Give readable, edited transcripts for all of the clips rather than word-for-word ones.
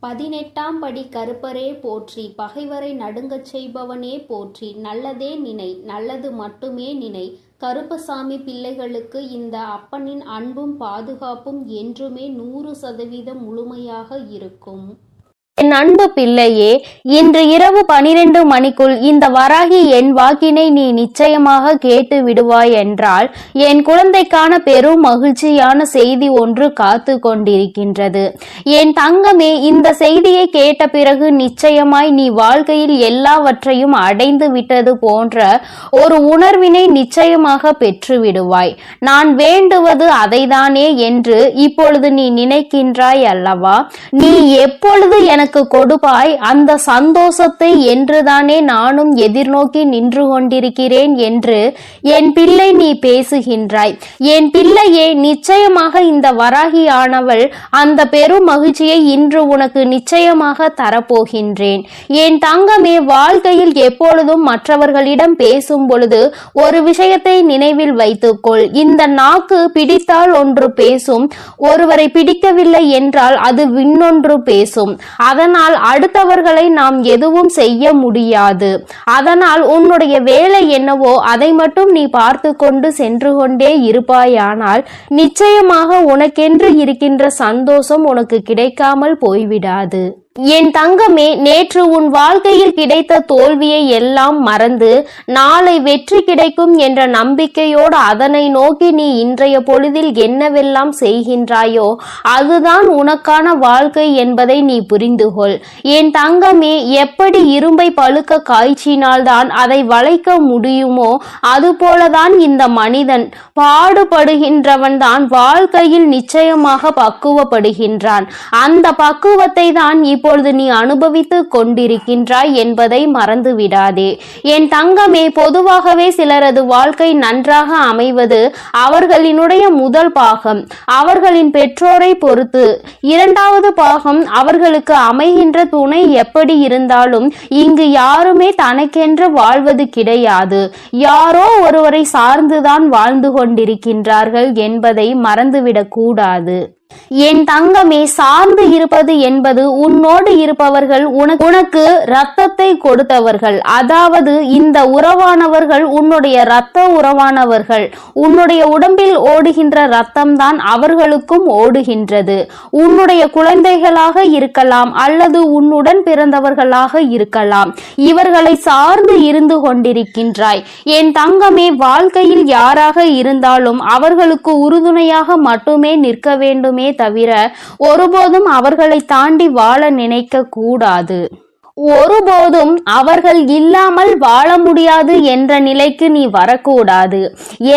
18ஆம் படி கருப்பரே போற்றி, பகைவரை நடுங்கச் செய்பவனே போற்றி, நல்லதே நினை, நல்லது மட்டுமே நினை. கருப்பசாமி பிள்ளைகளுக்கு இந்த அப்பனின் அன்பும் பாதுகாப்பும் என்றுமே 100% முழுமையாக இருக்கும். என் அன்பு பிள்ளையே, இன்று இரவு 12 மணிக்குள் இந்த வராகி என் வாக்கினை நீ நிச்சயமாக கேட்டு விடுவாய் என்றால், என் குழந்தைக்கான பெரும் மகிழ்ச்சியான செய்தி ஒன்று காத்து கொண்டிருக்கின்றது. என் தங்கமே, இந்த செய்தியை கேட்ட பிறகு நிச்சயமாய் நீ வாழ்க்கையில் எல்லாவற்றையும் அடைந்து விட்டது போன்ற ஒரு உணர்வினை நிச்சயமாக பெற்று விடுவாய். நான் வேண்டுவது அதைதானே என்று இப்பொழுது நீ நினைக்கின்றாய் அல்லவா? நீ எப்பொழுது எனக்கு கொடுப்பாய் அந்த சந்தோஷத்தை என்றுதானே நானும் எதிர்நோக்கி நின்று கொண்டிருக்கிறேன் என்று என் பிள்ளை நீ பேசுகின்றாய். என் பிள்ளையே, நிச்சயமாக இந்த வராகி ஆனவள் அந்த பெரும் மகிழ்ச்சியை இன்று உனக்கு நிச்சயமாக தரப்போகின்றேன். என் தங்கமே, வாழ்க்கையில் எப்பொழுதும் மற்றவர்களிடம் பேசும் பொழுது ஒரு விஷயத்தை நினைவில் வைத்துக்கொள். இந்த நாக்கு பிடித்தால் ஒன்று பேசும், ஒருவரை பிடிக்கவில்லை என்றால் அது இன்னொன்று பேசும். அதனால் அடுத்தவர்களை நாம் எதுவும் செய்ய முடியாது. அதனால் உன்னுடைய வேலை என்னவோ அதை மட்டும் நீ பார்த்து கொண்டு சென்று கொண்டே இருப்பாயானால் நிச்சயமாக உனக்கென்று இருக்கின்ற சந்தோஷம் உனக்கு கிடைக்காமல் போய்விடாது. என் தங்கமே, நேற்று உன் வாழ்க்கையில் கிடைத்த தோல்வியை எல்லாம் மறந்து நாளை வெற்றி கிடைக்கும் என்ற நம்பிக்கையோடு அதனை நோக்கி நீ இன்றைய பொழுதில் என்னவெல்லாம் செய்கின்றாயோ அதுதான் உனக்கான வாழ்க்கை என்பதை நீ புரிந்து கொள். என் தங்கமே, எப்படி இரும்பை பழுக்க காய்ச்சினால்தான் அதை வளைக்க முடியுமோ அதுபோலதான் இந்த மனிதன் பாடுபடுகின்றவன் தான் வாழ்க்கையில் நிச்சயமாக பக்குவப்படுகின்றான். அந்த பக்குவத்தை தான் இப்பொழுது நீ அனுபவித்து கொண்டிருக்கின்றாய் என்பதை மறந்து விடாதே. என் தங்கமே, பொதுவாகவே சிலரது வாழ்க்கை நன்றாக அமைவது அவர்களினுடைய முதல் பாகம் அவர்களின் பெற்றோரை பொறுத்து, இரண்டாவது பாகம் அவர்களுக்கு அமைகின்ற துணை எப்படி இருந்தாலும் இங்கு யாருமே தனக்கென்று வாழ்வது கிடையாது. யாரோ ஒருவரை சார்ந்துதான் வாழ்ந்து கொண்டிருக்கின்றார்கள் என்பதை மறந்துவிடக் கூடாது. என் தங்கமே, சார்ந்து இருப்பது என்பது உன்னோடு இருப்பவர்கள் உனக்கு இரத்தத்தை கொடுத்தவர்கள். அதாவது இந்த உறவானவர்கள் உன்னுடைய இரத்த உறவானவர்கள். உன்னுடைய உடம்பில் ஓடுகின்ற இரத்தம் தான் அவர்களுக்கும் ஓடுகின்றது. உன்னுடைய குழந்தைகளாக இருக்கலாம் அல்லது உன்னுடன் பிறந்தவர்களாக இருக்கலாம். இவர்களை சார்ந்து இருந்து கொண்டிருக்கின்றாய். என் தங்கமே, வாழ்க்கையில் யாராக இருந்தாலும் அவர்களுக்கு உறுதுணையாக மட்டுமே நிற்க வேண்டுமே தவிர ஒருபோதும் அவர்களை தாண்டி வாழ நினைக்க கூடாது. ஒருபோதும் அவர்கள் இல்லாமல் வாழ முடியாது என்ற நிலைக்கு நீ வரக்கூடாது.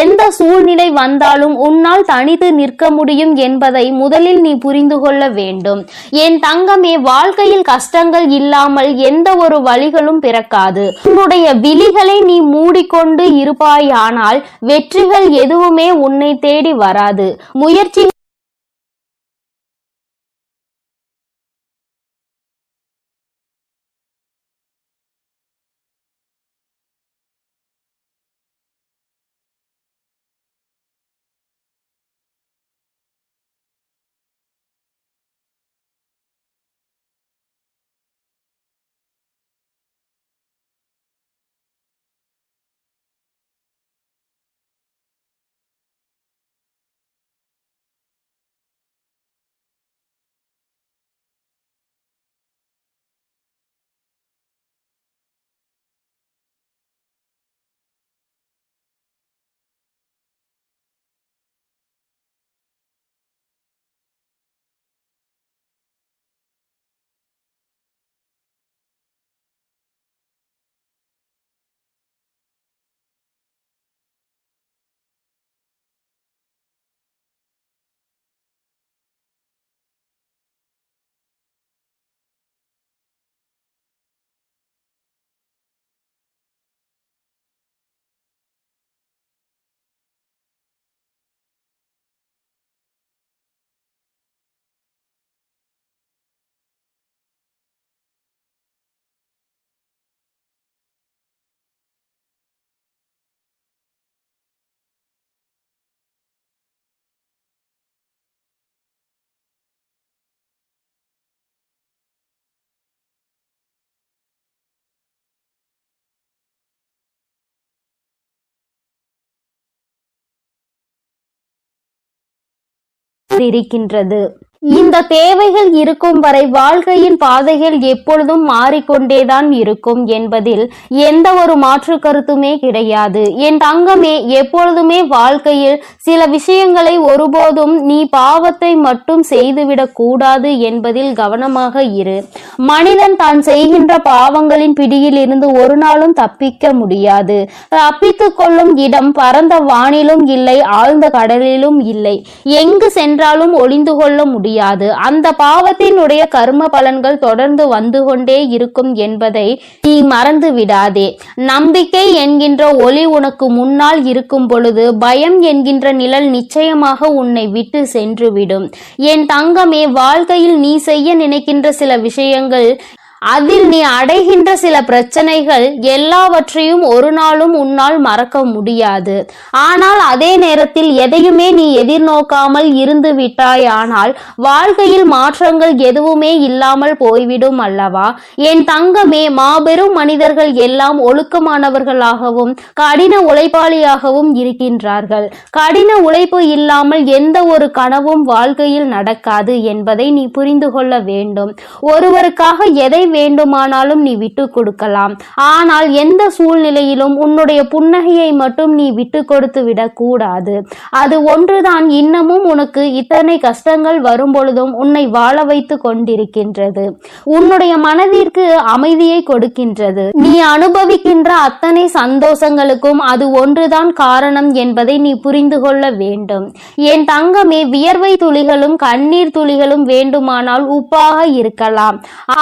எந்த சூழ்நிலை வந்தாலும் உன்னால் தனித்து நிற்க முடியும் என்பதை முதலில் நீ புரிந்து கொள்ள வேண்டும். என் தங்கமே, வாழ்க்கையில் கஷ்டங்கள் இல்லாமல் எந்த ஒரு வழிகளும் பிறக்காது. உன்னுடைய விழிகளை நீ மூடிக்கொண்டு இருப்பாயானால் வெற்றிகள் எதுவுமே உன்னை தேடி வராது. முயற்சி இருக்கின்றது. இந்த தேவைகள் இருக்கும் வரை வாழ்க்கையின் பாதைகள் எப்பொழுதும் மாறிக்கொண்டேதான் இருக்கும் என்பதில் எந்த ஒரு மாற்று கருத்துமே கிடையாது. என் தங்கமே, எப்பொழுதுமே வாழ்க்கையில் சில விஷயங்களை ஒருபோதும் நீ பாவத்தை மட்டும் செய்துவிடக் கூடாது என்பதில் கவனமாக இரு. மனிதன் தான் செய்கின்ற பாவங்களின் பிடியில் இருந்து ஒரு நாளும் தப்பிக்க முடியாது. தப்பித்துக் கொள்ளும் இடம் பரந்த வானிலும் இல்லை, ஆழ்ந்த கடலிலும் இல்லை. எங்கு சென்றாலும் ஒளிந்து கொள்ள முடியாது. அந்த பாவத்தினுடைய கர்ம பலன்கள் தொடர்ந்து வந்து கொண்டே இருக்கும் என்பதை நீ மறந்து விடாதே. நம்பிக்கை என்கின்ற ஒளி உனக்கு முன்னால் இருக்கும் பொழுது பயம் என்கின்ற நிழல் நிச்சயமாக உன்னை விட்டு சென்றுவிடும். என் தங்கமே, வாழ்க்கையில் நீ செய்ய நினைக்கின்ற சில விஷயங்கள், அதில் நீ அடைகின்ற சில பிரச்சனைகள் எல்லாவற்றையும் ஒரு நாளும் உன்னால் மறக்க முடியாது. ஆனால் அதே நேரத்தில் எதையுமே நீ எதிர்நோக்காமல் இருந்து விட்டாயானால் வாழ்க்கையில் மாற்றங்கள் எதுவுமே இல்லாமல் போய்விடும் அல்லவா? என் தங்கமே, மாபெரும் மனிதர்கள் எல்லாம் ஒழுக்கமானவர்களாகவும் கடின உழைப்பாளியாகவும் இருக்கின்றார்கள். கடின உழைப்பு இல்லாமல் எந்த ஒரு கனவும் வாழ்க்கையில் நடக்காது என்பதை நீ புரிந்து கொள்ள வேண்டும். ஒருவருக்காக எதை வேண்டுமானாலும் நீ விட்டு கொடுக்கலாம். ஆனால் எந்த சூழ்நிலையிலும் உன்னுடைய புன்னகையை மட்டும் நீ விட்டு கொடுத்து விடக் கூடாது. அது ஒன்றுதான் இன்னமும் உனக்கு இத்தனை கஷ்டங்கள் வரும் பொழுதும் உன்னை வாழ வைத்து கொண்டிருக்கின்றது. உன்னுடைய மனதிற்கு அமைதியை கொடுக்கின்றது. நீ அனுபவிக்கின்ற அத்தனை சந்தோஷங்களுக்கும் அது ஒன்றுதான் காரணம் என்பதை நீ புரிந்து கொள்ள வேண்டும். என் தங்கமே, வியர்வை துளிகளும் கண்ணீர் துளிகளும் வேண்டுமானால் உப்பாக இருக்கலாம்.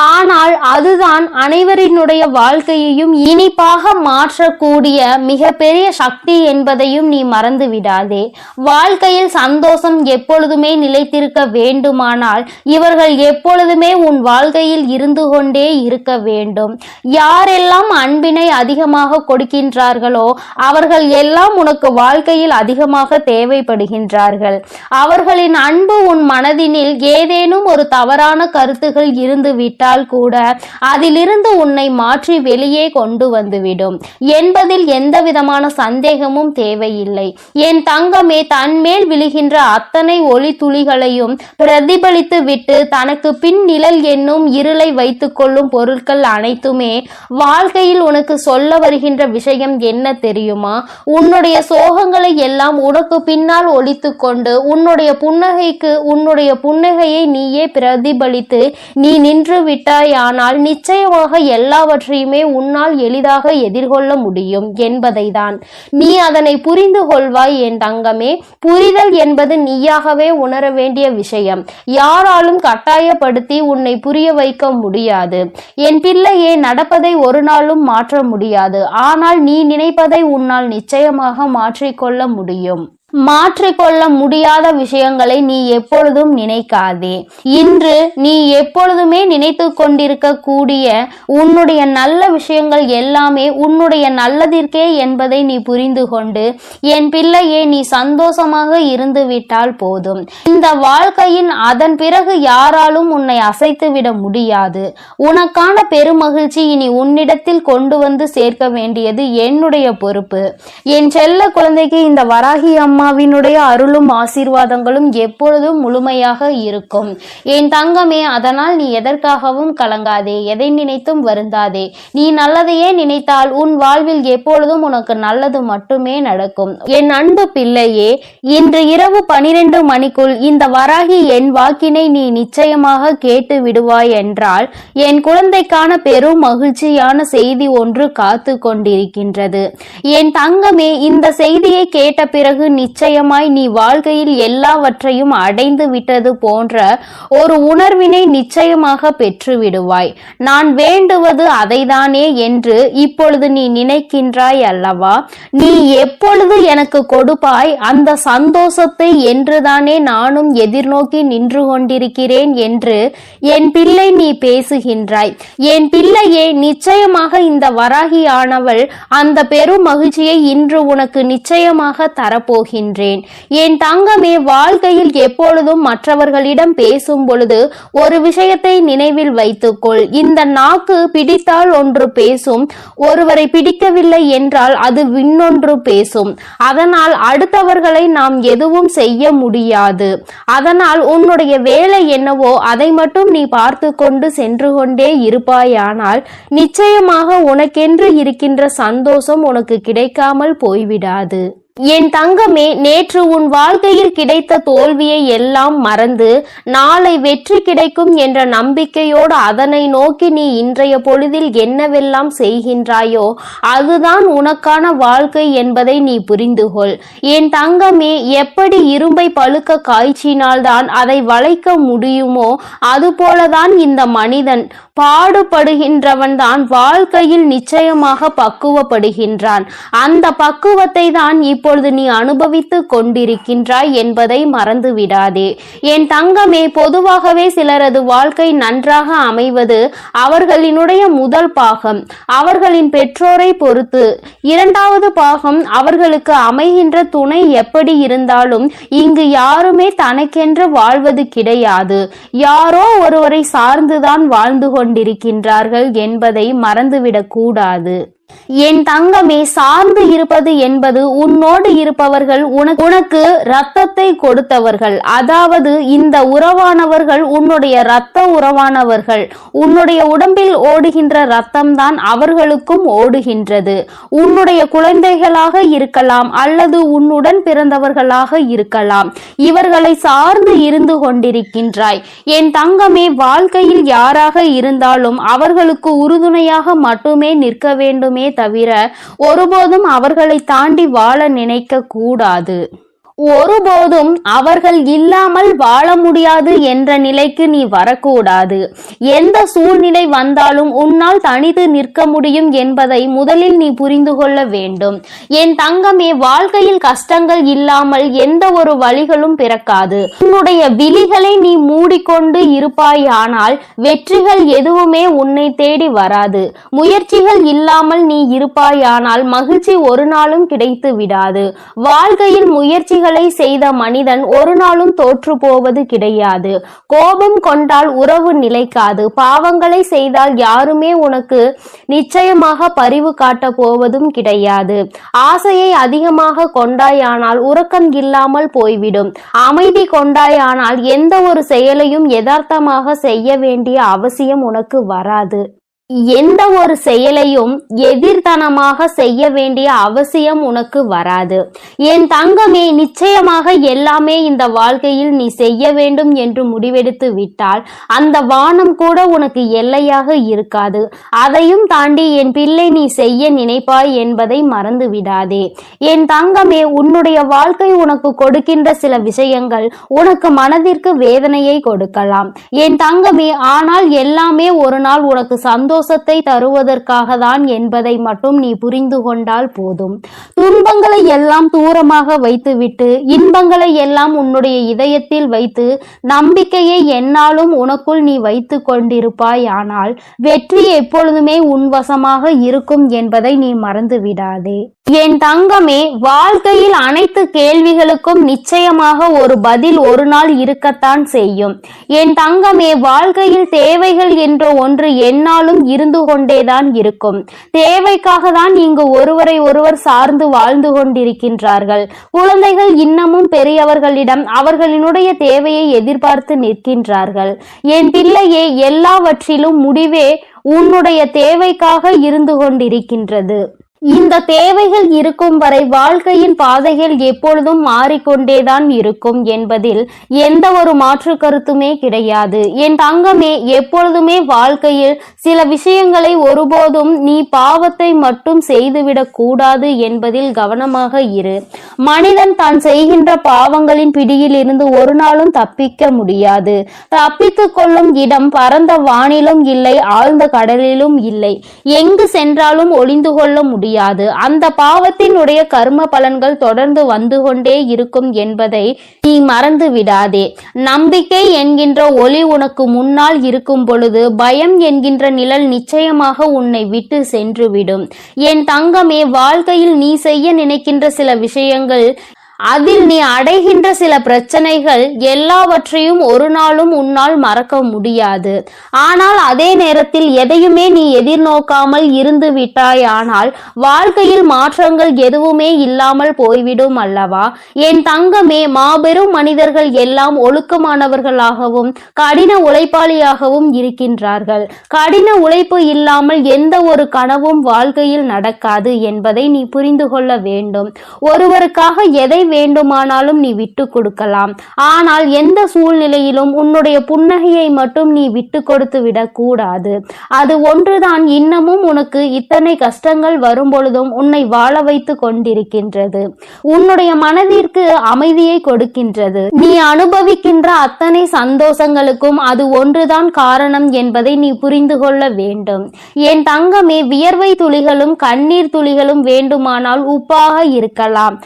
ஆனால் அதுதான் அனைவரினுடைய வாழ்க்கையையும் இனிப்பாக மாற்றக்கூடிய மிகப்பெரிய சக்தி என்பதையும் நீ மறந்து விடாதே. வாழ்க்கையில் சந்தோஷம் எப்பொழுதுமே நிலைத்திருக்க வேண்டுமானால் இவர்கள் எப்பொழுதுமே உன் வாழ்க்கையில் இருந்து கொண்டே இருக்க வேண்டும். யாரெல்லாம் அன்பினை அதிகமாக கொடுக்கின்றார்களோ அவர்கள் எல்லாம் உனக்கு வாழ்க்கையில் அதிகமாக தேவைப்படுகின்றார்கள். அவர்களின் அன்பு உன் மனதினில் ஏதேனும் ஒரு தவறான கருத்துகள் இருந்து விட்டால் கூட அதிலிருந்து உன்னை மாற்றி வெளியே கொண்டு வந்துவிடும் என்பதில் எந்த விதமான சந்தேகமும் தேவையில்லை. என் தங்கமே, தன்மேல் விழுகின்ற அத்தனை ஒளி துளிகளையும் பிரதிபலித்து விட்டு தனக்கு பின் நிழல் என்னும் இருளை வைத்துக் கொள்ளும் பொருட்கள் அனைத்துமே வாழ்க்கையில் உனக்கு சொல்ல வருகின்ற விஷயம் என்ன தெரியுமா? உன்னுடைய சோகங்களை எல்லாம் உனக்கு பின்னால் ஒழித்து கொண்டு உன்னுடைய புன்னகையை நீயே பிரதிபலித்து நீ நின்று விட்டாயானால் நிச்சயமாக எல்லாவற்றையுமே உன்னால் எளிதாக எதிர்கொள்ள முடியும் என்பதை தான். நீ அதனை புரிந்து கொள்வாய் என் தங்கமே. புரிதல் என்பது நீயாகவே உணர வேண்டிய விஷயம். யாராலும் கட்டாயப்படுத்தி உன்னை புரிய வைக்க முடியாது. என் பிள்ளையே, நடப்பதை ஒரு நாளும் மாற்ற முடியாது. ஆனால் நீ நினைப்பதை உன்னால் நிச்சயமாக மாற்றிக்கொள்ள முடியும். மாற்றிக்கொள்ள முடியாத விஷயங்களை நீ எப்பொழுதும் நினைக்காதே. இன்று நீ எப்பொழுதுமே நினைத்து கொண்டிருக்க கூடிய உன்னுடைய நல்ல விஷயங்கள் எல்லாமே உன்னுடைய நல்லதிற்கே என்பதை நீ புரிந்து கொண்டு என் பிள்ளையே, நீ சந்தோஷமாக இருந்து விட்டால் போதும். இந்த வாழ்க்கையின் அதன் பிறகு யாராலும் உன்னை அசைத்து விட முடியாது. உனக்கான பெருமகிழ்ச்சி இனி உன்னிடத்தில் கொண்டு வந்து சேர்க்க வேண்டியது என்னுடைய பொறுப்பு. என் செல்ல குழந்தைக்கு இந்த வராகி அம்மாவினுடைய அருளும் ஆசீர்வாதங்களும் எப்பொழுதும் முழுமையாக இருக்கும். என் தங்கமே, அதனால் நீ எதற்காகவும் கலங்காதே, எதை நினைத்தும் வருந்தாதே. நீ நல்லதையே நினைத்தால் உன் வாழ்வில் எப்பொழுதும் உனக்கு நல்லது மட்டுமே நடக்கும். என் அன்பு பிள்ளையே, இன்று இரவு 12 மணிக்குள் இந்த வராகி என் வாக்கினை நீ நிச்சயமாக கேட்டு விடுவாய் என்றால் என் குழந்தைக்கான பெரும் மகிழ்ச்சியான செய்தி ஒன்று காத்து கொண்டிருக்கின்றது. என் தங்கமே, இந்த செய்தியை கேட்ட பிறகு நிச்சயமாய் நீ வாழ்க்கையில் எல்லாவற்றையும் அடைந்து விட்டது போன்ற ஒரு உணர்வினை நிச்சயமாக பெற்று விடுவாய். நான் வேண்டுவது அதைதானே என்று இப்பொழுது நீ நினைக்கின்றாய் அல்லவா? நீ எப்பொழுது எனக்கு கொடுப்பாய் அந்த சந்தோஷத்தை என்றுதானே நானும் எதிர்நோக்கி நின்று கொண்டிருக்கிறேன் என்று என் பிள்ளை நீ பேசுகின்றாய். என் பிள்ளையே, நிச்சயமாக இந்த வராகி ஆனவள் அந்த பெரும் மகிழ்ச்சியை இன்று உனக்கு நிச்சயமாக தரப்போகிறாள். சொல்கின்றேன். என் தங்கமே, வாழ்க்கையில் எப்பொழுதும் மற்றவர்களிடம் பேசும் பொழுது ஒரு விஷயத்தை நினைவில் வைத்துக்கொள். இந்த நாக்கு பிடித்தால் ஒன்று பேசும், ஒருவரை பிடிக்கவில்லை என்றால் அது இன்னொன்று பேசும். அதனால் அடுத்தவர்களை நாம் எதுவும் செய்ய முடியாது. அதனால் உன்னுடைய வேலை என்னவோ அதை மட்டும் நீ பார்த்து கொண்டு சென்று கொண்டே இருப்பாயானால் நிச்சயமாக உனக்கென்று இருக்கின்ற சந்தோஷம் உனக்கு கிடைக்காமல் போய்விடாது. என் தங்கமே, நேற்று உன் வாழ்க்கையில் கிடைத்த தோல்வியை எல்லாம் மறந்து நாளை வெற்றி கிடைக்கும் என்ற நம்பிக்கையோடு அதனை நோக்கி நீ இன்றைய பொழுதில் என்னவெல்லாம் செய்கின்றாயோ அதுதான் உனக்கான வாழ்க்கை என்பதை நீ புரிந்து கொள். என் தங்கமே, எப்படி இரும்பை பழுக்க காய்ச்சினால்தான் அதை வளைக்க முடியுமோ அதுபோலதான் இந்த மனிதன் பாடுபடுகின்றவன் தான் வாழ்க்கையில் நிச்சயமாக பக்குவப்படுகின்றான். அந்த பக்குவத்தை தான் இப்பொழுது நீ அனுபவித்து கொண்டிருக்கின்றாய் என்பதை மறந்து விடாதே. என் தங்கமே, பொதுவாகவே சிலரது வாழ்க்கை நன்றாக அமைவது அவர்களினுடைய முதல் பாகம் அவர்களின் பெற்றோரை பொறுத்து, இரண்டாவது பாகம் அவர்களுக்கு அமைகின்ற துணை எப்படி இருந்தாலும் இங்கு யாருமே தனக்கென்று வாழ்வது கிடையாது. யாரோ ஒருவரை சார்ந்துதான் வாழ்ந்து கொண்டிருக்கின்றார்கள் என்பதை மறந்துவிடக் கூடாது. என் தங்கமே, சார்ந்து இருப்பது என்பது உன்னோடு இருப்பவர்கள் உனக்கு இரத்தத்தை கொடுத்தவர்கள். அதாவது இந்த உறவானவர்கள் உன்னுடைய இரத்த உறவானவர்கள். உன்னுடைய உடம்பில் ஓடுகின்ற இரத்தம் தான் அவர்களுக்கும் ஓடுகின்றது. உன்னுடைய குழந்தைகளாக இருக்கலாம் அல்லது உன்னுடன் பிறந்தவர்களாக இருக்கலாம். இவர்களை சார்ந்து இருந்து கொண்டிருக்கின்றாய். என் தங்கமே, வாழ்க்கையில் யாராக இருந்தாலும் அவர்களுக்கு உறுதுணையாக மட்டுமே நிற்க வேண்டுமே தவிர ஒருபோதும் அவர்களை தாண்டி வாழ நினைக்க கூடாது. ஒருபோதும் அவர்கள் இல்லாமல் வாழ முடியாது என்ற நிலைக்கு நீ வரக்கூடாது. எந்த சூழ்நிலை வந்தாலும் உன்னால் தனித்து நிற்க முடியும் என்பதை முதலில் நீ புரிந்து கொள்ள வேண்டும். என் தங்கமே, வாழ்க்கையில் கஷ்டங்கள் இல்லாமல் எந்த ஒரு வழிகளும் பிறக்காது. உன்னுடைய விழிகளை நீ மூடிக்கொண்டு இருப்பாயானால் வெற்றிகள் எதுவுமே உன்னை தேடி வராது. முயற்சிகள் இல்லாமல் நீ இருப்பாயானால் மகிழ்ச்சி ஒரு நாளும் கிடைத்து விடாது. வாழ்க்கையில் முயற்சி செய்த மனிதன் ஒரு நாளும் தோற்று போவது கிடையாது. கோபம் கொண்டால் உறவு நிலைக்காது. பாவங்களை செய்தால் யாருமே உனக்கு நிச்சயமாக பரிவு காட்ட போவதும் கிடையாது. ஆசையை அதிகமாக கொண்டாயானால் உறக்கம் இல்லாமல் போய்விடும். அமைதி கொண்டாயானால் எந்த ஒரு செயலையும் யதார்த்தமாக செய்ய வேண்டிய அவசியம் உனக்கு வராது. எந்த ஒரு செயலையும் எதிர்த்தனமாக செய்ய வேண்டிய அவசியம் உனக்கு வராது. என் தங்கமே, நிச்சயமாக எல்லாமே இந்த வாழ்க்கையில் நீ செய்ய வேண்டும் என்று முடிவெடுத்து விட்டால் அந்த வானம் கூட உனக்கு எல்லையாக இருக்காது. அதையும் தாண்டி என் பிள்ளை நீ செய்ய நினைப்பாய் என்பதை மறந்து விடாதே. என் தங்கமே, உன்னுடைய வாழ்க்கை உனக்கு கொடுக்கின்ற சில விஷயங்கள் உனக்கு மனதிற்கு வேதனையை கொடுக்கலாம். என் தங்கமே, ஆனால் எல்லாமே ஒரு நாள் உனக்கு சந்தோஷத்தை தருவதற்காக தான் என்பதை மட்டும் நீ புரிந்து கொண்டால் போதும். துன்பங்களை எல்லாம் தூரமாக வைத்துவிட்டு இன்பங்களை எல்லாம் உன்னுடைய இதயத்தில் வைத்து நம்பிக்கையை எந்நாளும் உனக்குள் நீ வைத்து கொண்டிருப்பாய். ஆனால் வெற்றி எப்பொழுதுமே உன் வசமாக இருக்கும் என்பதை நீ மறந்து விடாதே. என் தங்கமே, வாழ்க்கையில் அனைத்து கேள்விகளுக்கும் நிச்சயமாக ஒரு பதில் ஒரு நாள் இருக்கத்தான் செய்யும். என் தங்கமே, வாழ்க்கையில் தேவைகள் என்ற ஒன்று எந்நாளும் இருந்து கொண்டேதான் இருக்கும். தேவைக்காக தான் இங்கு ஒருவரை ஒருவர் சார்ந்து வாழ்ந்து கொண்டிருக்கின்றார்கள். குழந்தைகள் இன்னமும் பெரியவர்களிடம் அவர்களினுடைய தேவையை எதிர்பார்த்து நிற்கின்றார்கள். என் பிள்ளையே, எல்லாவற்றிலும் முடிவே உன்னுடைய தேவைக்காக இருந்து கொண்டிருக்கின்றது. இந்த தேவைகள் இருக்கும் வரை வாழ்க்கையின் பாதைகள் எப்பொழுதும் மாறிக்கொண்டேதான் இருக்கும் என்பதில் எந்த ஒரு மாற்று கருத்துமே கிடையாது. என் தங்கமே, எப்பொழுதுமே வாழ்க்கையில் சில விஷயங்களை ஒருபோதும் நீ பாவத்தை மட்டும் செய்துவிடக் கூடாது என்பதில் கவனமாக இரு. மனிதன் தான் செய்கின்ற பாவங்களின் பிடியில் இருந்து ஒரு நாளும் தப்பிக்க முடியாது. தப்பித்துக் கொள்ளும் இடம் பரந்த வானிலும் இல்லை, ஆழ்ந்த கடலிலும் இல்லை. எங்கு சென்றாலும் ஒளிந்து கொள்ள முடியாது. அந்த பாவத்தினுடைய கர்ம பலன்கள் தொடர்ந்து வந்து கொண்டே இருக்கும் என்பதை நீ மறந்து விடாதே. நம்பிக்கை என்கின்ற ஒளி உனக்கு முன்னால் இருக்கும் பொழுது பயம் என்கின்ற நிழல் நிச்சயமாக உன்னை விட்டு சென்று விடும். என் தங்கமே, வாழ்க்கையில் நீ செய்ய நினைக்கின்ற சில விஷயங்கள் அதில் நீ அடைகின்ற சில பிரச்சனைகள் எல்லாவற்றையும் ஒரு நாளும் உன்னால் மறக்க முடியாது. ஆனால் அதே நேரத்தில் எதையுமே நீ எதிர்நோக்காமல் இருந்து விட்டாயானால் வாழ்க்கையில் மாற்றங்கள் எதுவுமே இல்லாமல் போய்விடும் அல்லவா? என் தங்கமே, மாபெரும் மனிதர்கள் எல்லாம் ஒழுக்கமானவர்களாகவும் கடின உழைப்பாளியாகவும் இருக்கின்றார்கள். கடின உழைப்பு இல்லாமல் எந்த ஒரு கனவும் வாழ்க்கையில் நடக்காது என்பதை நீ புரிந்து கொள்ள வேண்டும். ஒருவருக்காக எதை வேண்டுமானாலும் நீ விட்டு கொடுக்கலாம். ஆனால் எந்த சூழ்நிலையிலும் உன்னுடைய புன்னகையை மட்டும் நீ விட்டு கொடுத்து விடக்கூடாது. அது ஒன்றுதான் இன்னமும் உனக்கு இத்தனை கஷ்டங்கள் வரும் பொழுதும் உன்னை வாழ வைத்து கொண்டிருக்கின்றது. உன்னுடைய மனதிற்கு அமைதியை கொடுக்கின்றது. நீ அனுபவிக்கின்ற அத்தனை சந்தோஷங்களுக்கும் அது ஒன்றுதான் காரணம் என்பதை நீ புரிந்து கொள்ள வேண்டும். என் தங்கமே, வியர்வை துளிகளும் கண்ணீர் துளிகளும் வேண்டுமானால் உப்பாக இருக்கலாம்.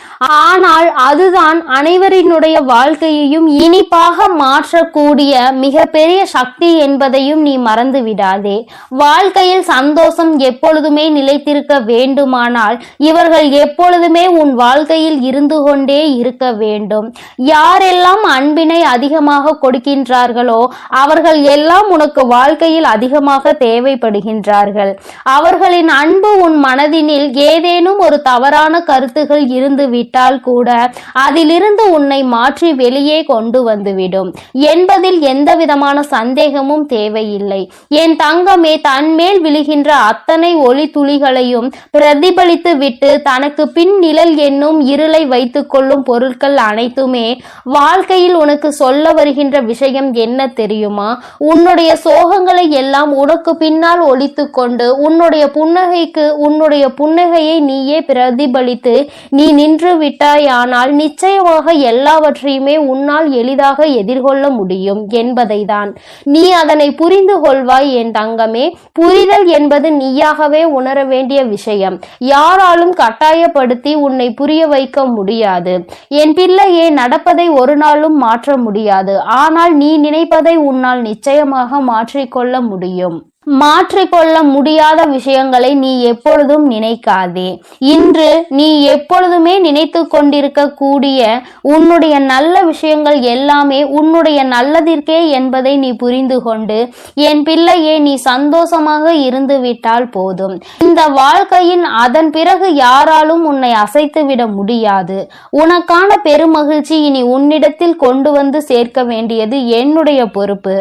ஆனால் அதுதான் அனைவரினுடைய வாழ்க்கையையும் இனிப்பாக மாற்றக்கூடிய மிகப்பெரிய சக்தி என்பதையும் நீ மறந்து விடாதே. வாழ்க்கையில் சந்தோஷம் எப்பொழுதுமே நிலைத்திருக்க வேண்டுமானால் இவர்கள் எப்பொழுதுமே உன் வாழ்க்கையில் இருந்து கொண்டே இருக்க வேண்டும். யாரெல்லாம் அன்பினை அதிகமாக கொடுக்கின்றார்களோ அவர்கள் எல்லாம் உனக்கு வாழ்க்கையில் அதிகமாக தேவைப்படுகின்றார்கள். அவர்களின் அன்பு உன் மனதினில் ஏதேனும் ஒரு தவறான கருத்துகள் இருந்து விட்டால் கூட அதிலிருந்து உன்னை மாற்றி வெளியே கொண்டு வந்துவிடும் என்பதில் எந்த விதமான சந்தேகமும் தேவையில்லை. என் தங்கமே, தன்மேல் விழுகின்ற அத்தனை ஒளி துளிகளையும் பிரதிபலித்து விட்டு தனக்கு பின் நிழல் என்னும் இருளை வைத்துக் கொள்ளும் பொருட்கள் அனைத்துமே வாழ்க்கையில் உனக்கு சொல்ல வருகின்ற விஷயம் என்ன தெரியுமா? உன்னுடைய சோகங்களை எல்லாம் உனக்கு பின்னால் ஒழித்து கொண்டு உன்னுடைய புன்னகையை நீயே பிரதிபலித்து நீ நின்று விட்டாயானால் நிச்சயமாக எல்லாவற்றையுமே உன்னால் எளிதாக எதிர்கொள்ள முடியும் என்பதை தான். நீ அதனை புரிந்து கொள்வாய் என் தங்கமே. புரிதல் என்பது நீயாகவே உணர வேண்டிய விஷயம். யாராலும் கட்டாயப்படுத்தி உன்னை புரிய வைக்க முடியாது. என் பிள்ளையே, நடப்பதை ஒரு நாளும் மாற்ற முடியாது. ஆனால் நீ நினைப்பதை உன்னால் நிச்சயமாக மாற்றிக்கொள்ள முடியும். மாற்றிக்கொள்ள முடியாத விஷயங்களை நீ எப்பொழுதும் நினைக்காதே. இன்று நீ எப்பொழுதுமே நினைத்து கொண்டிருக்க கூடிய உன்னுடைய நல்ல விஷயங்கள் எல்லாமே உன்னுடைய நல்லதிற்கே என்பதை நீ புரிந்து கொண்டு என் பிள்ளையே, நீ சந்தோஷமாக இருந்து விட்டால் போதும். இந்த வாழ்க்கையின் அதன் பிறகு யாராலும் உன்னை அசைத்து விட முடியாது. உனக்கான பெருமகிழ்ச்சி இனி உன்னிடத்தில் கொண்டு வந்து சேர்க்க வேண்டியது என்னுடைய பொறுப்பு.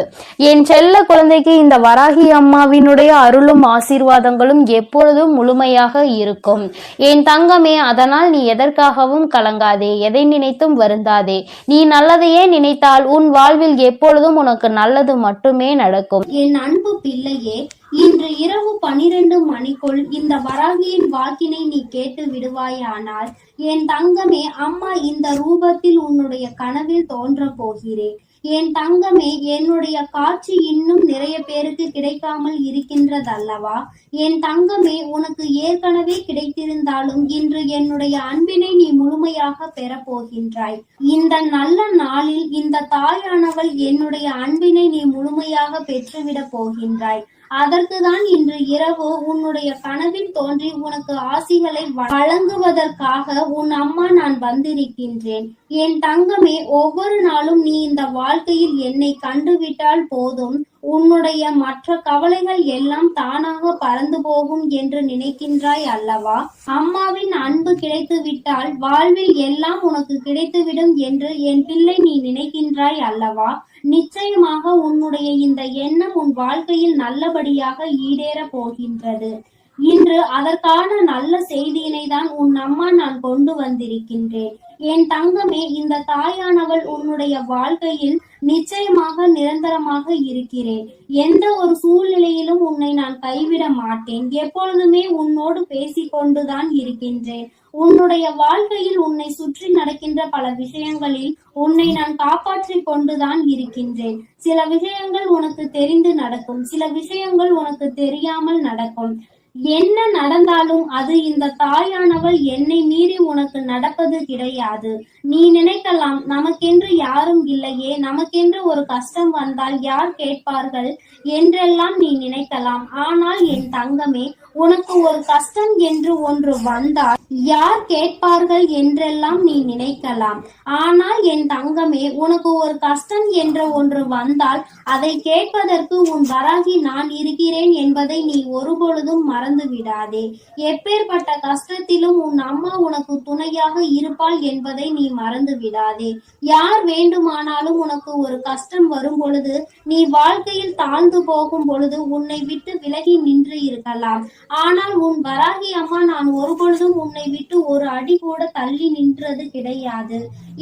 என் செல்ல குழந்தைக்கு இந்த வராகி அம்மாவினுடைய அருளும் ஆசீர்வாதங்களும் எப்பொழுதும் முழுமையாக இருக்கும். என் தங்கமே, அதனால் நீ எதற்காகவும் கலங்காதே, எதை நினைத்தும் வருந்தாதே. நீ நல்லதையே நினைத்தால் உன் வாழ்வில் எப்பொழுதும் உனக்கு நல்லது மட்டுமே நடக்கும். என் அன்பு பிள்ளையே, இன்று இரவு 12 மணிக்குள் இந்த வராகியின் வாக்கினை நீ கேட்டு விடுவாயானால் என் தங்கமே, அம்மா இந்த ரூபத்தில் உன்னுடைய கனவில் தோன்ற போகிறேன். என் தங்கமே, என்னுடைய காட்சி இன்னும் நிறைய பேருக்கு கிடைக்காமல் இருக்கின்றதல்லவா? என் தங்கமே, உனக்கு ஏற்கனவே கிடைத்திருந்தாலும் இன்று என்னுடைய அன்பினை நீ முழுமையாக பெறப் போகின்றாய். இந்த நல்ல நாளில் இந்த தாயானவள் என்னுடைய அன்பினை நீ முழுமையாக பெற்றுவிடப் போகின்றாய். அதற்குதான் இன்று இரவு உன்னுடைய கனவில் தோன்றி உனக்கு ஆசிகளை வழங்குவதற்காக உன் அம்மா நான் வந்திருக்கின்றேன். என் தங்கமே, ஒவ்வொரு நாளும் நீ இந்த வாழ்க்கையில் என்னை கண்டுவிட்டால் போதும், உன்னுடைய மற்ற கவலைகள் எல்லாம் தானாக பறந்து போகும் என்று நினைக்கின்றாய் அல்லவா? அம்மாவின் அன்பு கிடைத்து விட்டால் வாழ்வில் எல்லாம் உனக்கு கிடைத்துவிடும் என்று என் பிள்ளை நீ நினைக்கின்றாய் அல்லவா? நிச்சயமாக உன்னுடைய இந்த எண்ணம் உன் வாழ்க்கையில் நல்லபடியாக ஈடேற போகின்றது. இன்று அதற்கான நல்ல செய்தியினை தான் உன் அம்மா நான் கொண்டு வந்திருக்கின்றேன். என் தங்கமே, இந்த தாயானவள் உன்னுடைய வாழ்க்கையில் நிச்சயமாக நிரந்தரமாக இருக்கிறேன். எந்த ஒரு சூழ்நிலையிலும் உன்னை நான் கைவிட மாட்டேன். எப்பொழுதுமே உன்னோடு பேசிக்கொண்டுதான் இருக்கின்றேன். உன்னுடைய வாழ்க்கையில் உன்னை சுற்றி நடக்கின்ற பல விஷயங்களில் உன்னை நான் காப்பாற்றிக் கொண்டுதான் இருக்கின்றேன். சில விஷயங்கள் உனக்கு தெரிந்து நடக்கும், சில விஷயங்கள் உனக்கு தெரியாமல் நடக்கும். என்ன நடந்தாலும் அது இந்த தாயானவள் என்னை மீறி உனக்கு நடப்பது கிடையாது. நீ நினைக்கலாம், நமக்கென்று யாரும் இல்லையே, நமக்கென்று ஒரு கஷ்டம் வந்தால் யார் கேட்பார்கள் என்றெல்லாம் நீ நினைக்கலாம். ஆனால் என் தங்கமே, உனக்கு ஒரு கஷ்டம் என்று ஒன்று வந்தால் யார் கேட்பார்கள் என்றெல்லாம் நீ நினைக்கலாம். ஆனால் என் தங்கமே, உனக்கு ஒரு கஷ்டம் என்ற ஒன்று வந்தால் அதை கேட்பதற்கு உன் வராகி நான் இருக்கிறேன் என்பதை நீ ஒருபொழுதும் மறந்து விடாதே. எப்பேற்பட்ட கஷ்டத்திலும் உன் அம்மா உனக்கு துணையாக இருப்பாள் என்பதை நீ மறந்து விடாதே. யார் வேண்டுமானாலும் உனக்கு ஒரு கஷ்டம் வரும் பொழுது, நீ வாழ்க்கையில் தாழ்ந்து போகும் பொழுது உன்னை விட்டு விலகி நின்று இருக்கலாம். ஆனால் உன் வராகி அம்மா நான் ஒருபொழுதும் உன்னை விட்டு ஒரு அடி கூட தள்ளி நின்றது கிடையாது.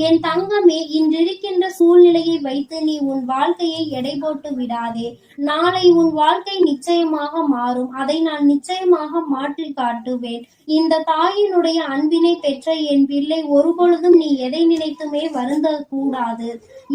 என் தங்கமே, இன்றிருக்கின்ற சூழ்நிலையை வைத்து நீ உன் வாழ்க்கையை எடை போட்டு விடாதே. நாளை உன் வாழ்க்கை நிச்சயமாக மாறும். அதை நான் நிச்சயமாக மாற்றி காட்டுவேன். இந்த தாயினுடைய அன்பினை பெற்ற என் பிள்ளை, ஒருபொழுதும் நீ எதை நினைத்துமே வருந்த கூடாது.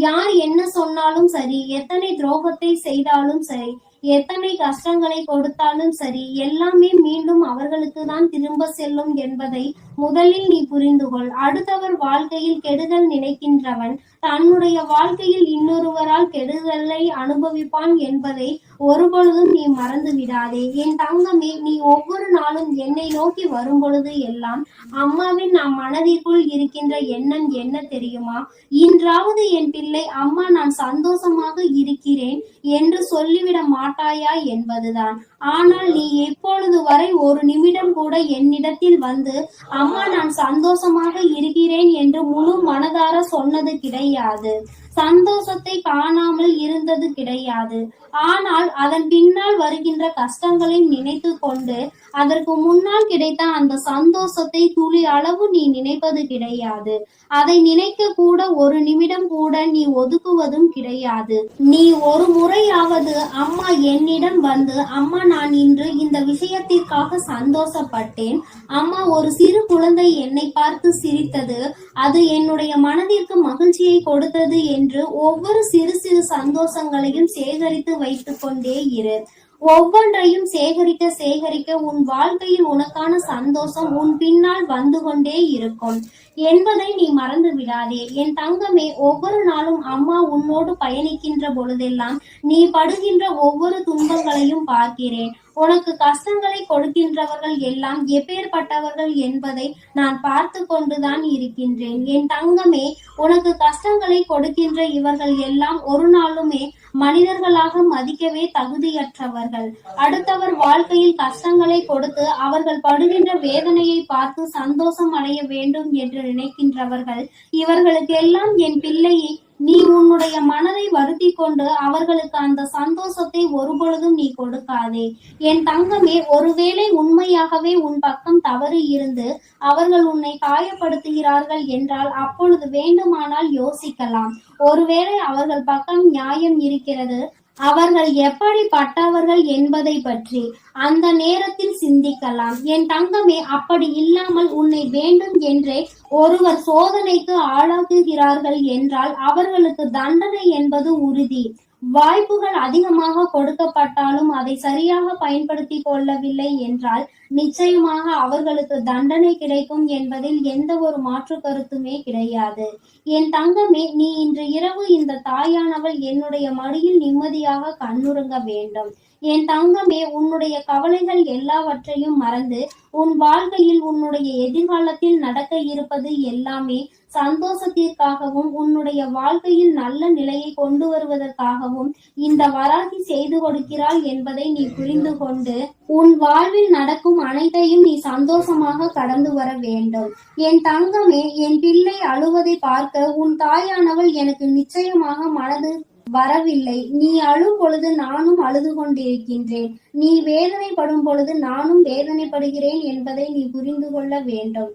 யார் என்ன சொன்னாலும் சரி, எத்தனை துரோகத்தை செய்தாலும் சரி, எத்தனை கஷ்டங்களை கொடுத்தாலும் சரி, எல்லாமே மீண்டும் அவர்களுக்கு தான் திரும்ப செல்லும் என்பதை முதலில் நீ புரிந்து கொள். அடுத்தவர் வாழ்க்கையில் கெடுதல் நினைக்கின்றவன் தன்னுடைய வாழ்க்கையில் இன்னொருவரால் கெடுதலை அனுபவிப்பான் என்பதை ஒருபொழுதும் நீ மறந்து விடாதே. என் தங்கமே, நீ ஒவ்வொரு நாளும் என்னை நோக்கி வரும் பொழுது எல்லாம் அம்மாவின் நம் மனதிற்குள் இருக்கின்ற எண்ணம் என்ன தெரியுமா? இன்றாவது என் பிள்ளை, அம்மா நான் சந்தோஷமாக இருக்கிறேன் என்று சொல்லிவிட மாட்டாயா என்பதுதான். ஆனால் நீ எப்பொழுது வரை ஒரு நிமிடம் கூட என்னிடத்தில் வந்து அம்மா நான் சந்தோஷமாக இருக்கிறேன் என்று முழு மனதார சொன்னது கிடையாது. சந்தோஷத்தை காணாமல் இருந்தது கிடையாது. ஆனால் அதன் பின்னால் வருகின்ற கஷ்டங்களை நினைத்து கொண்டு அதற்கு முன்னால் கிடைத்த அந்த சந்தோஷத்தை துளி அளவு நீ நினைப்பது கிடையாது. அதை நினைக்க கூட ஒரு நிமிடம் கூட நீ ஒதுக்குவதும் கிடையாது. நீ ஒரு முறையாவது அம்மா என்னிடம் வந்து, அம்மா நான் இன்று இந்த விஷயத்திற்காக சந்தோஷப்பட்டேன், அம்மா ஒரு சிறு குழந்தை என்னை பார்த்து சிரித்தது, அது என்னுடைய மனதிற்கு மகிழ்ச்சியை கொடுத்தது என்று ஒவ்வொரு சிறு சிறு சந்தோஷங்களையும் சேகரித்து வைத்துக் கொண்டே இரு. ஒவ்வொன்றையும் சேகரிக்க சேகரிக்க உன் வாழ்க்கையில் உனக்கான சந்தோஷம் உன் பின்னால் வந்து கொண்டே இருக்கும் என்பதை நீ மறந்து விடாதே. என் தங்கமே, ஒவ்வொரு நாளும் அம்மா உன்னோடு பயணிக்கின்ற பொழுதெல்லாம் நீ படுகின்ற ஒவ்வொரு துன்பங்களையும் பார்க்கிறேன். உனக்கு கஷ்டங்களை கொடுக்கின்றவர்கள் எல்லாம் எப்பேற்பட்டவர்கள் என்பதை நான் பார்த்து கொண்டுதான் இருக்கின்றேன். என் தங்கமே, உனக்கு கஷ்டங்களை கொடுக்கின்ற இவர்கள் எல்லாம் ஒரு நாளுமே மனிதர்களாக மதிக்கவே தகுதியற்றவர்கள். அடுத்தவர் வாழ்க்கையில் கஷ்டங்களை கொடுத்து அவர்கள் படுகின்ற வேதனையை பார்த்து சந்தோஷம் அடைய வேண்டும் என்று நினைக்கின்றவர்கள். இவர்களுக்கெல்லாம் என் பிள்ளையை, நீ உன்னுடைய மனதை வருத்தி கொண்டு அவர்களுக்கு அந்த சந்தோஷத்தை ஒருபொழுதும் நீ கொடுக்காதே. என் தங்கமே, ஒருவேளை உண்மையாகவே உன் பக்கம் தவறு இருந்து அவர்கள் உன்னை காயப்படுத்துகிறார்கள் என்றால் அப்பொழுது வேண்டுமானால் யோசிக்கலாம். ஒருவேளை அவர்கள் பக்கம் நியாயம் இருக்கிறது, அவர்கள் எப்படிப்பட்டவர்கள் என்பதை பற்றி அந்த நேரத்தில் சிந்திக்கலாம். என் தங்கமே, அப்படி இல்லாமல் உன்னை வேண்டும் என்றே ஒருவர் சோதனைக்கு ஆளாக்குகிறார்கள் என்றால் அவர்களுக்கு தண்டனை என்பது உறுதி. வாய்ப்புகள் அதிகமாக கொடுக்கப்பட்டாலும் அதை சரியாக பயன்படுத்தி கொள்ளவில்லை என்றால் நிச்சயமாக அவர்களுக்கு தண்டனை கிடைக்கும் என்பதில் எந்த ஒரு மாற்று கருத்துமே கிடையாது. என் தங்கமே, நீ இன்று இரவு இந்த தாயானவள் என்னுடைய மடியில் நிம்மதியாக கண்ணுறங்க வேண்டும். என் தங்கமே, உன்னுடைய கவலைகள் எல்லாவற்றையும் மறந்து உன் வாழ்க்கையில் உன்னுடைய எதிர்காலத்தில் நடக்க இருப்பது எல்லாமே சந்தோஷத்திற்காகவும் உன்னுடைய வாழ்க்கையில் நல்ல நிலையை கொண்டு வருவதற்காகவும் இந்த வராகி செய்து கொடுக்கிறாள் என்பதை நீ புரிந்து கொண்டு உன் வாழ்வில் நடக்கும் அனைத்தையும் நீ சந்தோஷமாக கடந்து வர வேண்டும். என் தங்கமே, என் பிள்ளை அழுவதை பார்க்க உன் தாயானவள் எனக்கு நிச்சயமாக மனது வரவில்லை. நீ அழும் பொழுது நானும் அழுது கொண்டிருக்கின்றேன். நீ வேதனைப்படும் பொழுது நானும் வேதனைப்படுகிறேன் என்பதை நீ புரிந்து கொள்ள வேண்டும்.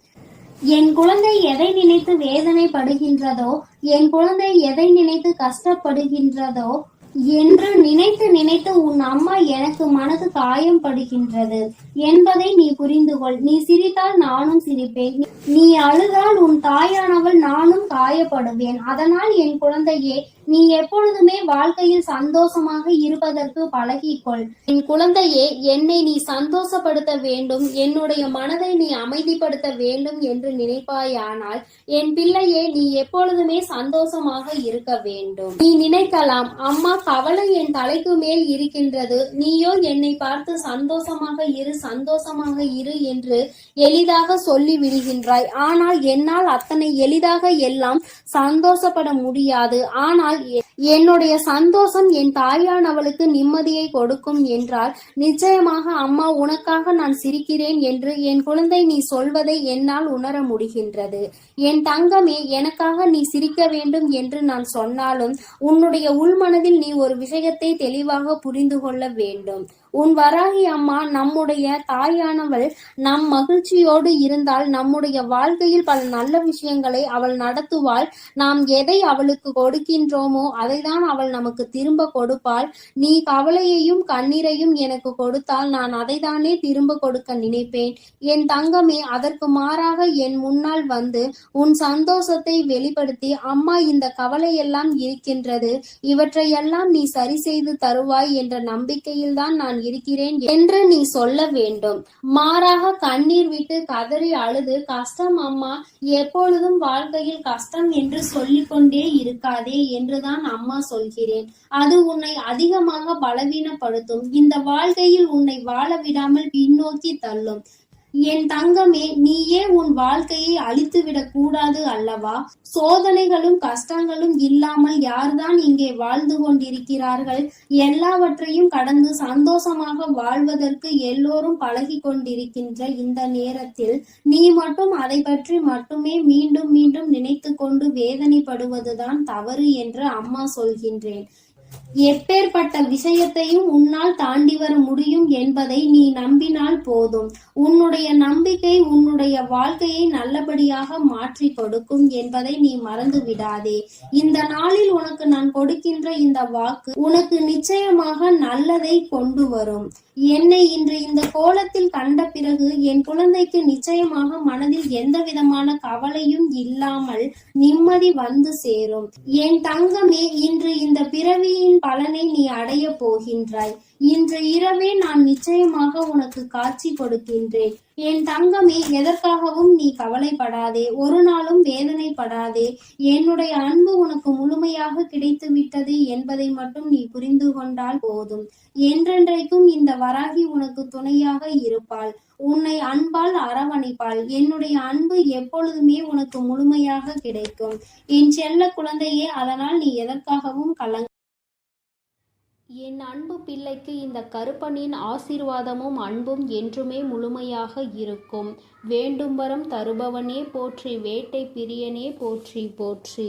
என் குழந்தை எதை நினைத்து வேதனைப்படுகின்றதோ, என் குழந்தை எதை நினைத்து கஷ்டப்படுகின்றதோ, என்று நினைத்து நினைத்து உன் அம்மா எனக்கு மனது காயம் படுகின்றது என்பதை நீ புரிந்து கொள். நீ சிரித்தால் நானும் சிரிப்பேன், நீ அழுதால் உன் தாயானவள் நானும் காயப்படுவேன். அதனால் என் குழந்தையே, நீ எப்பொழுதுமே வாழ்க்கையில் சந்தோஷமாக இருப்பதற்கு பழகிக்கொள். என் குழந்தையே, என்னை நீ சந்தோஷப்படுத்த வேண்டும், என்னுடைய மனதை நீ அமைதிப்படுத்த வேண்டும் என்று நினைப்பாயானால் என் பிள்ளையே, நீ எப்பொழுதுமே சந்தோஷமாக இருக்க வேண்டும். நீ நினைக்கலாம், அம்மா கவலை என் தலைக்கு மேல் இருக்கின்றது, நீயோ என்னை பார்த்து சந்தோஷமாக இரு சந்தோஷமாக இரு என்று எளிதாக சொல்லி விடுகின்றாய். ஆனால் என்னால் அத்தனை எளிதாக எல்லாம் சந்தோஷப்பட முடியாது. ஆனால் என்னுடைய சந்தோஷம் என் தாயானவளுக்கு நிம்மதியை கொடுக்கும் என்றால் நிச்சயமாக அம்மா உனக்காக நான் சிரிக்கிறேன் என்று என் குழந்தை நீ சொல்வதை என்னால் உணர முடிகின்றது. என் தங்கமே, எனக்காக நீ சிரிக்க வேண்டும் என்று நான் சொன்னாலும் உன்னுடைய உள்மனதில் நீ ஒரு விஷயத்தை தெளிவாக புரிந்து கொள்ள வேண்டும். உன் வராகி அம்மா நம்முடைய தாயானவள் நம் மகிழ்ச்சியோடு இருந்தால் நம்முடைய வாழ்க்கையில் பல நல்ல விஷயங்களை அவள் நடத்துவாள். நாம் எதை அவளுக்கு கொடுக்கின்றோமோ அதைதான் அவள் நமக்கு திரும்ப கொடுப்பாள். நீ கவலையையும் கண்ணீரையும் எனக்கு கொடுத்தால் நான் அதைதானே திரும்ப கொடுக்க நினைப்பேன். என் தங்கமே, அதற்கு மாறாக என் முன்னால் வந்து உன் சந்தோஷத்தை வெளிப்படுத்தி, அம்மா இந்த கவலையெல்லாம் இருக்கின்றது, இவற்றையெல்லாம் நீ சரி செய்து தருவாய் என்ற நம்பிக்கையில்தான் நான் இருக்கிறேன் என்று நீ சொல்ல வேண்டும். மாறாக கண்ணீர் விட்டு கதறி அழுது, கஷ்டம் அம்மா, எப்பொழுதும் வாழ்க்கையில் கஷ்டம் என்று சொல்லிக்கொண்டே இருக்காதே என்றுதான் அம்மா சொல்கிறேன். அது உன்னை அதிகமாக பலவீனப்படுத்தும். இந்த வாழ்க்கையில் உன்னை வாழ விடாமல் பின்னோக்கி தள்ளும். என் தங்கமே, நீயே உன் வாழ்க்கையை அழித்துவிடக் கூடாது அல்லவா? சோதனைகளும் கஷ்டங்களும் இல்லாமல் யார்தான் இங்கே வாழ்ந்து கொண்டிருக்கிறார்கள்? எல்லாவற்றையும் கடந்து சந்தோஷமாக வாழ்வதற்கு எல்லோரும் பழகி கொண்டிருக்கின்ற இந்த நேரத்தில் நீ மட்டும் அதை பற்றி மட்டுமே மீண்டும் மீண்டும் நினைத்து கொண்டு வேதனைப்படுவதுதான் தவறு என்று அம்மா சொல்கின்றேன். எப்பேற்பட்ட விஷயத்தையும் உன்னால் தாண்டி வர முடியும் என்பதை நீ நம்பினால் போதும். உன்னுடைய நம்பிக்கை உன்னுடைய வாழ்க்கையை நல்லபடியாக மாற்றி கொடுக்கும் என்பதை நீ மறந்து விடாதே. இந்த நாளில் உனக்கு நான் கொடுக்கின்ற இந்த வாக்கு உனக்கு நிச்சயமாக நல்லதை கொண்டு வரும். என்னை இன்று இந்த கோலத்தில் கண்ட பிறகு என் குழந்தைக்கு நிச்சயமாக மனதில் எந்த விதமான கவலையும் இல்லாமல் நிம்மதி வந்து சேரும். என் தங்கமே, இன்று இந்த பிறவியின் பலனை நீ அடைய போகின்றாய். இன்று இரவே நான் நிச்சயமாக உனக்கு காட்சி கொடுக்கின்றேன். என் தங்கமே, எதற்காகவும் நீ கவலைப்படாதே, ஒரு நாளும் வேதனைப்படாதே. என்னுடைய அன்பு உனக்கு முழுமையாக கிடைத்து விட்டது என்பதை மட்டும் நீ புரிந்து கொண்டால் போதும். என்றென்றைக்கும் இந்த வராகி உனக்கு துணையாக இருப்பாள், உன்னை அன்பால் அரவணைப்பாள். என்னுடைய அன்பு எப்பொழுதுமே உனக்கு முழுமையாக கிடைக்கும் என் செல்ல குழந்தையே. அதனால் நீ எதற்காகவும் என் அன்பு பிள்ளைக்கு இந்த கருப்பனின் ஆசீர்வாதமும் அன்பும் என்றுமே முழுமையாக இருக்கும். வேண்டும் வரம் தருபவனே போற்றி, வேட்டை பிரியனே போற்றி போற்றி.